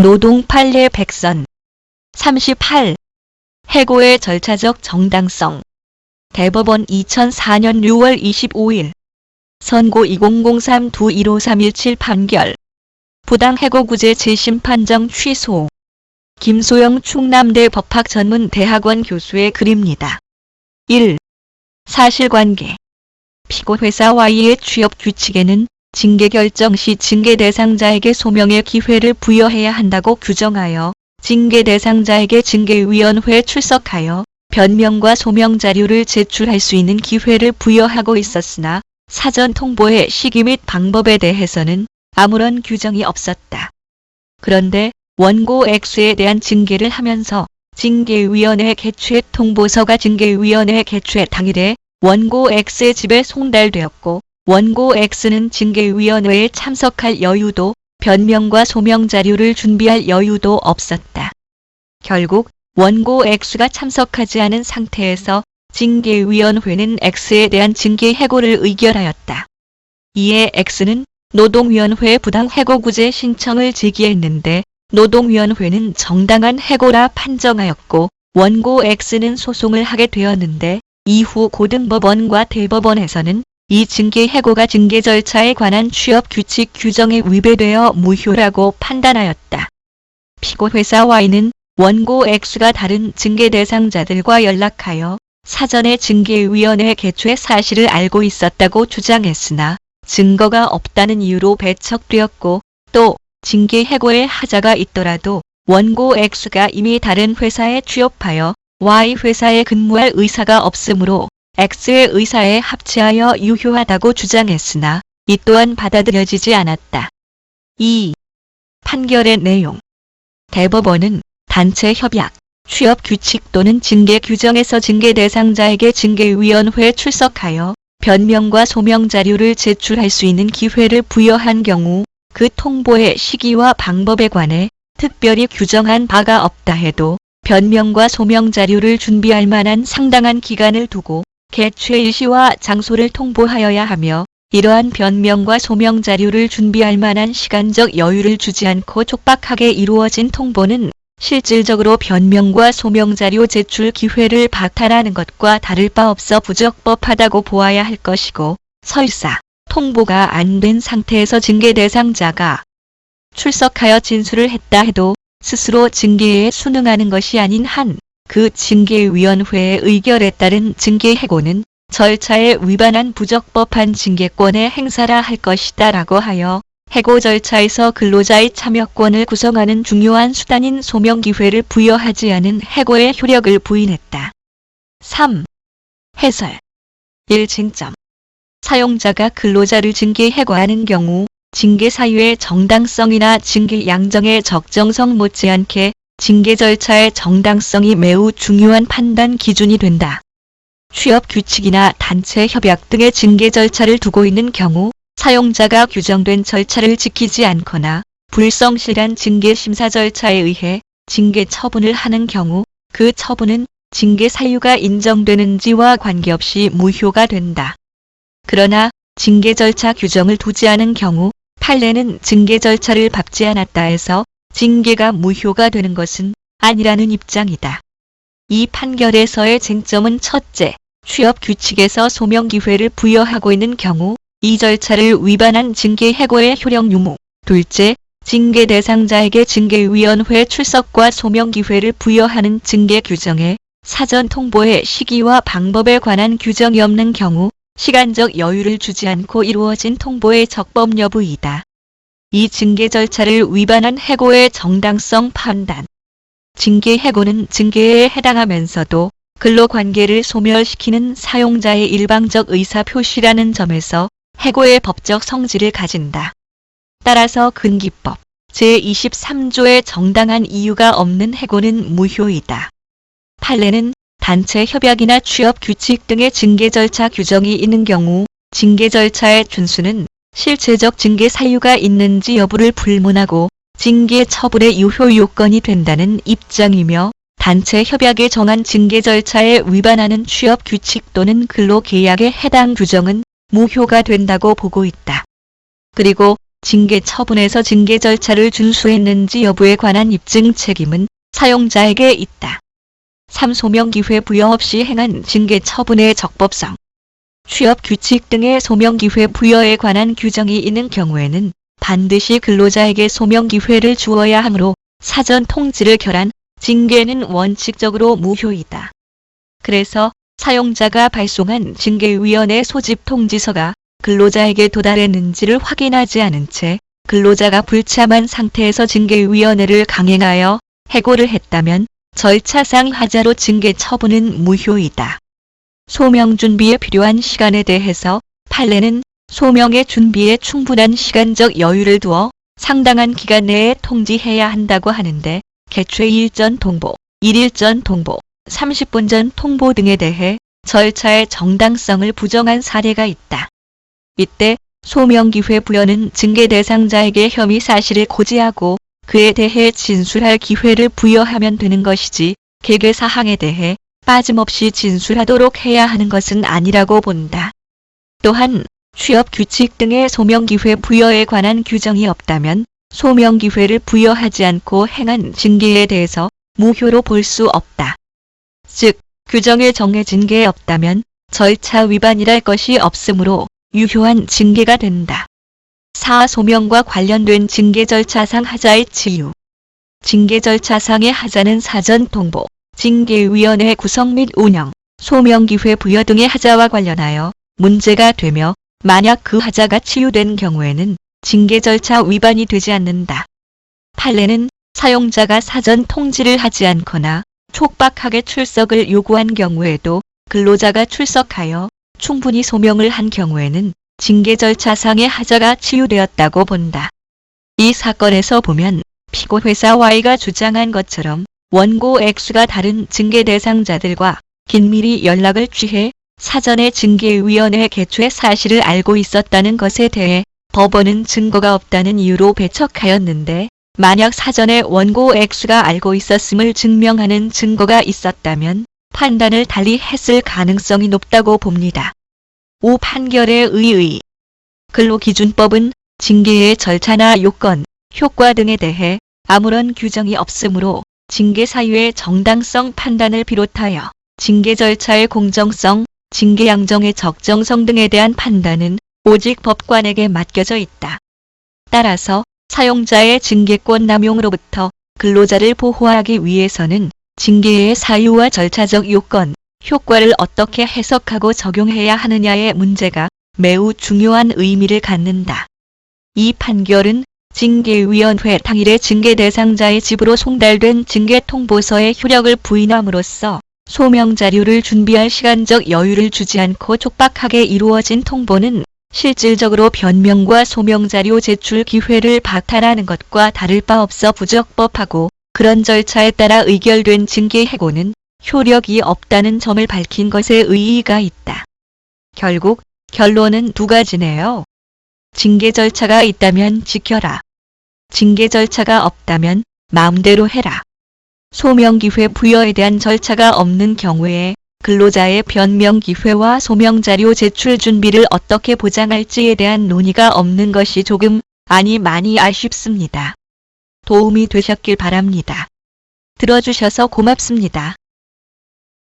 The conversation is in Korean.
노동 판례 백선 38. 해고의 절차적 정당성. 대법원 2004년 6월 25일 선고 2003-215317 판결. 부당해고구제 재심 판정 취소. 김소영 충남대 법학전문대학원 교수의 글입니다. 1. 사실관계. 피고 회사 Y의 취업 규칙에는 징계 결정 시 징계 대상자에게 소명의 기회를 부여해야 한다고 규정하여 징계 대상자에게 징계위원회에 출석하여 변명과 소명 자료를 제출할 수 있는 기회를 부여하고 있었으나 사전 통보의 시기 및 방법에 대해서는 아무런 규정이 없었다. 그런데 원고 X에 대한 징계를 하면서 징계위원회 개최 통보서가 징계위원회 개최 당일에 원고 X의 집에 송달되었고 원고 X는 징계위원회에 참석할 여유도 변명과 소명 자료를 준비할 여유도 없었다. 결국 원고 X가 참석하지 않은 상태에서 징계위원회는 X에 대한 징계 해고를 의결하였다. 이에 X는 노동위원회에 부당해고구제 신청을 제기했는데 노동위원회는 정당한 해고라 판정하였고 원고 X는 소송을 하게 되었는데 이후 고등법원과 대법원에서는 이 징계 해고가 징계 절차에 관한 취업 규칙 규정에 위배되어 무효라고 판단하였다. 피고 회사 Y는 원고 X가 다른 징계 대상자들과 연락하여 사전에 징계위원회 개최 사실을 알고 있었다고 주장했으나 증거가 없다는 이유로 배척되었고 또 징계 해고의 하자가 있더라도 원고 X가 이미 다른 회사에 취업하여 Y 회사에 근무할 의사가 없으므로 X의 의사에 합치하여 유효하다고 주장했으나 이 또한 받아들여지지 않았다. 2. 판결의 내용. 대법원은 단체 협약, 취업 규칙 또는 징계 규정에서 징계 대상자에게 징계위원회에 출석하여 변명과 소명 자료를 제출할 수 있는 기회를 부여한 경우 그 통보의 시기와 방법에 관해 특별히 규정한 바가 없다 해도 변명과 소명 자료를 준비할 만한 상당한 기간을 두고 개최 일시와 장소를 통보하여야 하며 이러한 변명과 소명 자료를 준비할 만한 시간적 여유를 주지 않고 촉박하게 이루어진 통보는 실질적으로 변명과 소명 자료 제출 기회를 박탈하는 것과 다를 바 없어 부적법하다고 보아야 할 것이고 설사 통보가 안 된 상태에서 징계 대상자가 출석하여 진술을 했다 해도 스스로 징계에 순응하는 것이 아닌 한 그 징계위원회의 의결에 따른 징계 해고는 절차에 위반한 부적법한 징계권의 행사라 할 것이다 라고 하여 해고 절차에서 근로자의 참여권을 구성하는 중요한 수단인 소명 기회를 부여하지 않은 해고의 효력을 부인했다. 3. 해설. 1. 쟁점. 사용자가 근로자를 징계 해고하는 경우 징계 사유의 정당성이나 징계 양정의 적정성 못지않게 징계 절차의 정당성이 매우 중요한 판단 기준이 된다. 취업 규칙이나 단체 협약 등의 징계 절차를 두고 있는 경우 사용자가 규정된 절차를 지키지 않거나 불성실한 징계 심사 절차에 의해 징계 처분을 하는 경우 그 처분은 징계 사유가 인정되는지와 관계없이 무효가 된다. 그러나 징계 절차 규정을 두지 않은 경우 판례는 징계 절차를 밟지 않았다 해서 징계가 무효가 되는 것은 아니라는 입장이다. 이 판결에서의 쟁점은 첫째, 취업 규칙에서 소명 기회를 부여하고 있는 경우 이 절차를 위반한 징계 해고의 효력 유무. 둘째, 징계 대상자에게 징계위원회 출석과 소명 기회를 부여하는 징계 규정에 사전 통보의 시기와 방법에 관한 규정이 없는 경우 시간적 여유를 주지 않고 이루어진 통보의 적법 여부이다. 이 징계 절차를 위반한 해고의 정당성 판단. 징계 해고는 징계에 해당하면서도 근로관계를 소멸시키는 사용자의 일방적 의사표시라는 점에서 해고의 법적 성질을 가진다. 따라서 근기법 제23조에 정당한 이유가 없는 해고는 무효이다. 판례는 단체 협약이나 취업 규칙 등의 징계 절차 규정이 있는 경우 징계 절차의 준수는 실체적 징계 사유가 있는지 여부를 불문하고 징계 처분의 유효 요건이 된다는 입장이며 단체 협약에 정한 징계 절차에 위반하는 취업 규칙 또는 근로계약에 해당 규정은 무효가 된다고 보고 있다. 그리고 징계 처분에서 징계 절차를 준수했는지 여부에 관한 입증 책임은 사용자에게 있다. 3. 소명기회 부여 없이 행한 징계 처분의 적법성. 취업규칙 등의 소명기회 부여에 관한 규정이 있는 경우에는 반드시 근로자에게 소명기회를 주어야 하므로 사전 통지를 결한 징계는 원칙적으로 무효이다. 그래서 사용자가 발송한 징계위원회 소집 통지서가 근로자에게 도달했는지를 확인하지 않은 채 근로자가 불참한 상태에서 징계위원회를 강행하여 해고를 했다면 절차상 하자로 징계 처분은 무효이다. 소명 준비에 필요한 시간에 대해서 판례는 소명의 준비에 충분한 시간적 여유를 두어 상당한 기간 내에 통지해야 한다고 하는데 개최일 전 통보, 1일 전 통보, 30분 전 통보 등에 대해 절차의 정당성을 부정한 사례가 있다. 이때 소명기회 부여는 징계 대상자에게 혐의 사실을 고지하고 그에 대해 진술할 기회를 부여하면 되는 것이지 계계사항에 대해 빠짐없이 진술하도록 해야 하는 것은 아니라고 본다. 또한 취업규칙 등의 소명기회 부여에 관한 규정이 없다면 소명기회를 부여하지 않고 행한 징계에 대해서 무효로 볼 수 없다. 즉, 규정에 정해진 게 없다면 절차 위반이랄 것이 없으므로 유효한 징계가 된다. 4. 소명과 관련된 징계 절차상 하자의 치유. 징계 절차상의 하자는 사전 통보, 징계위원회 구성 및 운영, 소명기회 부여 등의 하자와 관련하여 문제가 되며 만약 그 하자가 치유된 경우에는 징계 절차 위반이 되지 않는다. 판례는 사용자가 사전 통지를 하지 않거나 촉박하게 출석을 요구한 경우에도 근로자가 출석하여 충분히 소명을 한 경우에는 징계 절차상의 하자가 치유되었다고 본다. 이 사건에서 보면 피고 회사 Y가 주장한 것처럼 원고 X가 다른 징계 대상자들과 긴밀히 연락을 취해 사전에 징계위원회 개최 사실을 알고 있었다는 것에 대해 법원은 증거가 없다는 이유로 배척하였는데 만약 사전에 원고 X가 알고 있었음을 증명하는 증거가 있었다면 판단을 달리 했을 가능성이 높다고 봅니다. 5. 판결에 의의. 근로기준법은 징계의 절차나 요건, 효과 등에 대해 아무런 규정이 없으므로 징계 사유의 정당성 판단을 비롯하여 징계 절차의 공정성, 징계 양정의 적정성 등에 대한 판단은 오직 법관에게 맡겨져 있다. 따라서 사용자의 징계권 남용으로부터 근로자를 보호하기 위해서는 징계의 사유와 절차적 요건, 효과를 어떻게 해석하고 적용해야 하느냐의 문제가 매우 중요한 의미를 갖는다. 이 판결은 징계위원회 당일에 징계 대상자의 집으로 송달된 징계 통보서의 효력을 부인함으로써 소명 자료를 준비할 시간적 여유를 주지 않고 촉박하게 이루어진 통보는 실질적으로 변명과 소명 자료 제출 기회를 박탈하는 것과 다를 바 없어 부적법하고 그런 절차에 따라 의결된 징계 해고는 효력이 없다는 점을 밝힌 것에 의의가 있다. 결국 결론은 두 가지네요. 징계 절차가 있다면 지켜라. 징계 절차가 없다면 마음대로 해라. 소명기회 부여에 대한 절차가 없는 경우에 근로자의 변명 기회와 소명 자료 제출 준비를 어떻게 보장할지에 대한 논의가 없는 것이 조금, 아니 많이 아쉽습니다. 도움이 되셨길 바랍니다. 들어주셔서 고맙습니다.